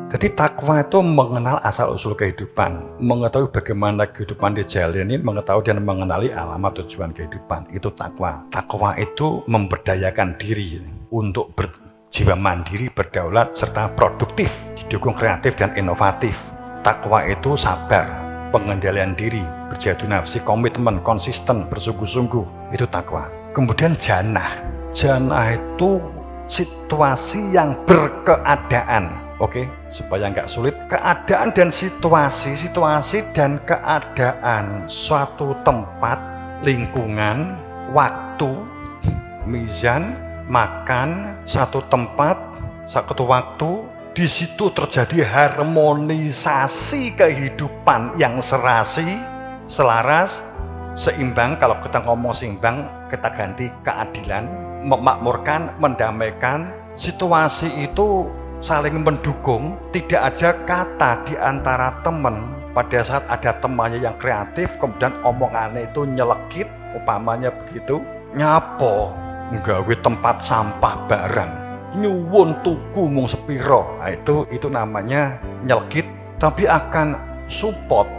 Jadi takwa itu mengenal asal-usul kehidupan, mengetahui bagaimana kehidupan dijalani, mengetahui dan mengenali alamat tujuan kehidupan. Itu takwa. Takwa itu memberdayakan diri untuk berjiwa mandiri, berdaulat, serta produktif, didukung kreatif dan inovatif. Takwa itu sabar, pengendalian diri, berjadu nafsi, komitmen, konsisten, bersungguh-sungguh. Itu takwa. Kemudian janah. Janah itu situasi yang berkeadaan. Oke, supaya nggak sulit, keadaan dan situasi dan keadaan suatu tempat, lingkungan, waktu, mizan, makan, satu tempat, satu waktu, di situ terjadi harmonisasi kehidupan yang serasi, selaras, seimbang. Kalau kita ngomong seimbang, kita ganti keadilan, memakmurkan, mendamaikan. Situasi itu saling mendukung, tidak ada kata di antara teman pada saat ada temannya yang kreatif, kemudian omongannya itu nyelekit, umpamanya begitu, nyapo, nggawe tempat sampah barang, nyuwun tuku mung sepiro, nah, itu namanya nyelekit. Tapi akan support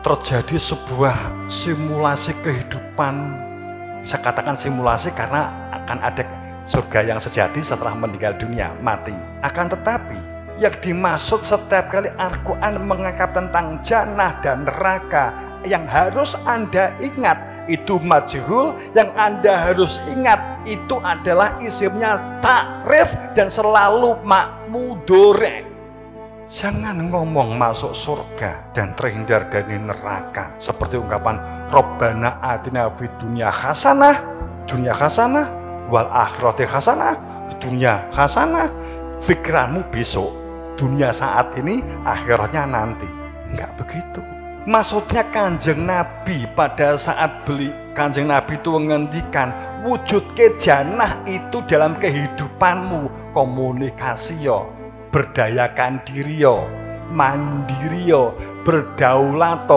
terjadi sebuah simulasi kehidupan. Saya katakan simulasi karena akan ada surga yang sejati setelah meninggal dunia, mati. Akan tetapi, yang dimaksud setiap kali Al-Quran mengangkat tentang jannah dan neraka, yang harus Anda ingat, itu majhul. Yang Anda harus ingat, itu adalah isimnya takrif dan selalu ma'mudore. Jangan ngomong masuk surga dan terhindar dari neraka. Seperti ungkapan, Rabbana atina fid dunya hasanah, dunia hasanah, wal akhirati hasanah, dunia hasanah. Pikiranmu besok, dunia saat ini, akhiratnya nanti. Enggak begitu. Maksudnya Kanjeng Nabi pada saat Kanjeng Nabi itu menghentikan wujud kejannah itu dalam kehidupanmu. Komunikasi yo, berdayakan diri yo, mandiri yo, berdaulat.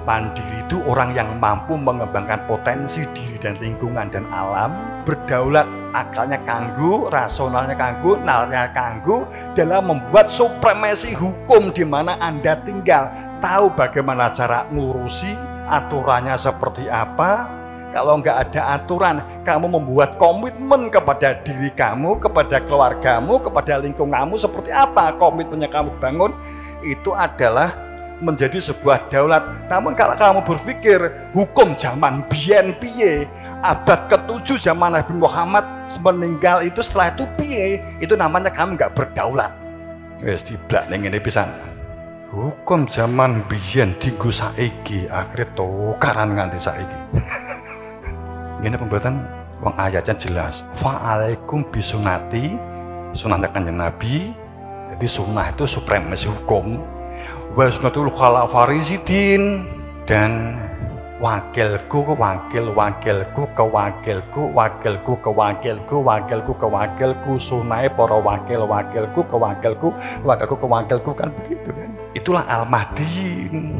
Mandiri itu orang yang mampu mengembangkan potensi diri dan lingkungan dan alam. Berdaulat, akalnya kanggu, rasionalnya kanggu, nalarnya kanggu, dalam membuat supremasi hukum di mana Anda tinggal. Tahu bagaimana cara ngurusi, aturannya seperti apa. Kalau nggak ada aturan, kamu membuat komitmen kepada diri kamu, kepada keluargamu, kepada lingkunganmu, seperti apa komitmennya kamu bangun, itu adalah menjadi sebuah daulat. Namun kalau kamu berpikir hukum zaman biyen piye, abad ke-7 zaman Nabi Muhammad meninggal itu, setelah itu piye, itu namanya kamu nggak berdaulat. Wes diblak ning ngene pisan. Hukum zaman biyen dienggo saiki, akhire tukaran nganti saiki. Ngene pembuatan wong ayatnya jelas. Fa'alaikum bisunati, sunahnya Kanjeng Nabi. Jadi sunnah itu supremasi hukum. Wa sunnatul khalafarizidin, dan wakilku ke wakilku, sunai para wakilku ke wakilku, kan begitu kan. Itulah al-mahdiin,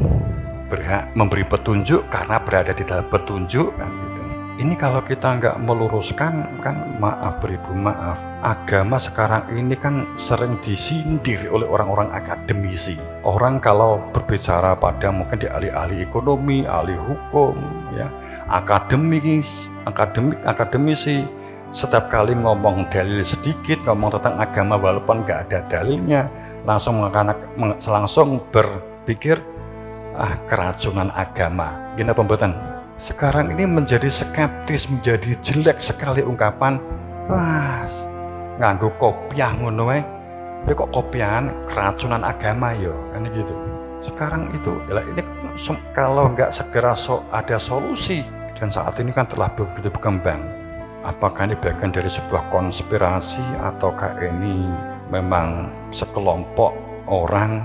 berhak memberi petunjuk karena berada di dalam petunjuk kan gitu. Ini kalau kita nggak meluruskan, kan maaf beribu maaf, agama sekarang ini kan sering disindir oleh orang-orang akademisi. Orang kalau berbicara pada mungkin di ahli-ahli ekonomi, ahli hukum, ya, akademisi, setiap kali ngomong dalil sedikit, ngomong tentang agama walaupun nggak ada dalilnya, langsung berpikir, keracunan agama. Gini pembuatan. Sekarang ini menjadi skeptis, menjadi jelek sekali ungkapan, nganggo kopiah ngono wae. Kok kopiahan keracunan agama yo, kan gitu. Sekarang itu, ini kan kalau nggak segera ada solusi, dan saat ini kan telah begitu berkembang. Apakah ini bagian dari sebuah konspirasi ataukah ini memang sekelompok orang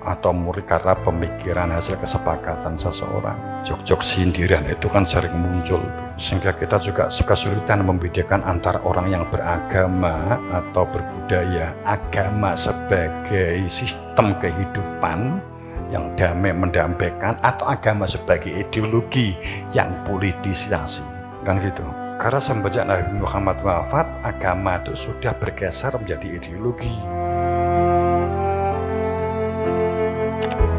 atau murni karena pemikiran hasil kesepakatan seseorang? Jok-jok sindiran itu kan sering muncul, sehingga kita juga kesulitan membedakan antara orang yang beragama atau berbudaya. Agama sebagai sistem kehidupan yang damai mendamaikan, atau agama sebagai ideologi yang politisasi, kan gitu. Karena semenjak Nabi Muhammad wafat, agama itu sudah bergeser menjadi ideologi. Thank you.